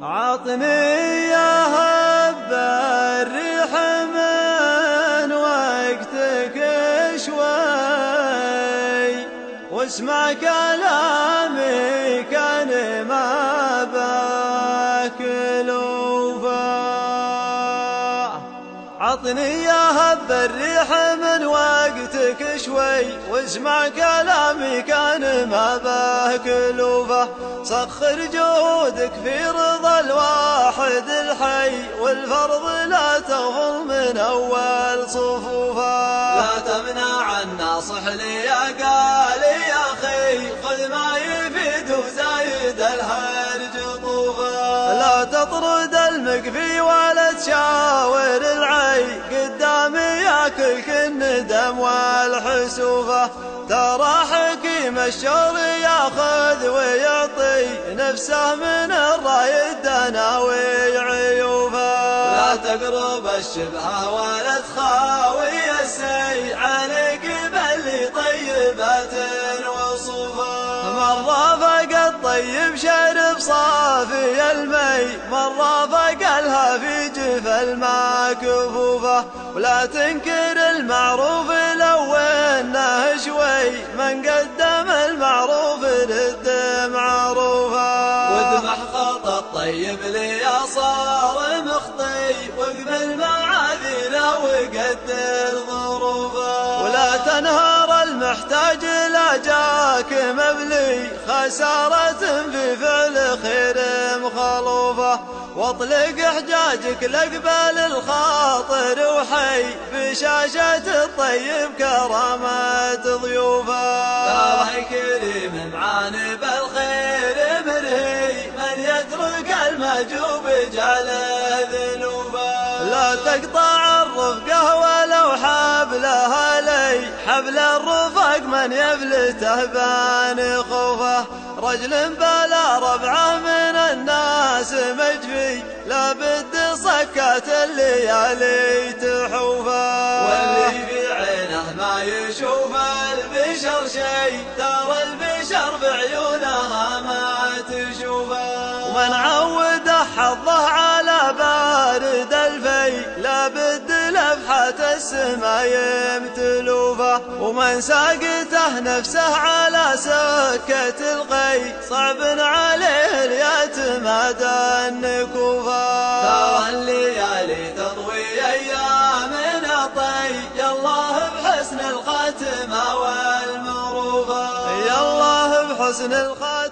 عطني يا هب الريح من وقتك شوي واسمع كلامي كان ما باك الوفا. عطني يا هب الريح من وقتك شوي واسمع كلامي كان ما باك الوفا. سخر جودك في رضا الواحد الحي والفرض لا تغفل من أول صفوفا. لا تمنع الناصح لي يا قالي يا أخي خذ ما يفيد وزايد الهرج طوفا. لا تطرد المكفي ولا تشاور العي قدامي ياكلك الندم والحسوفة. ترى حكيم الشر ياخذ ويعطي نفسه من الراي الدناوي عيوفا. لا تقرب الشبهة ولا تخاوي السي عليك بل طيبات وصفا. من رافق الطيب شرب صافي المي من رافقها في جف الماء كفوفه. ولا تنكر المعروف لو انه شوي من قدم المعروف رد معروفه. وادمح خط الطيب لي صار مخطي واقبل معاذيره وقدر ظروفه. ولا تنهار المحتاج لا جاك مبلي خسارة في فعل خير مخلوفة. واطلق حجاجك لقبال الخاطر وحي بشاشة الطيب كرامة ضيوفه. الله كريم معاني بالخير مرهي من يترك المجوب جعله ذنوبا. لا تقطع الرفقة ولو حبلها لي حبل الرفق من يفلته بان خوفه. رجل بلا ربعه من الناس مجفي لابد صكات الليالي تحوفه. واللي في عينه ما يشوف البشر شي ترى البشر بعيونها ما تشوفه. ومن عود حظه على بارد الفي لابد لفحة السمايم تلوفه. ومن ساقته نفسه على سكة القي صعب عليه اليتمادى النكوفه. ترى الليالي تضوي ايامنا طي يا الله بحسن الخاتمة والمروفة. يا الله بحسن الخاتمة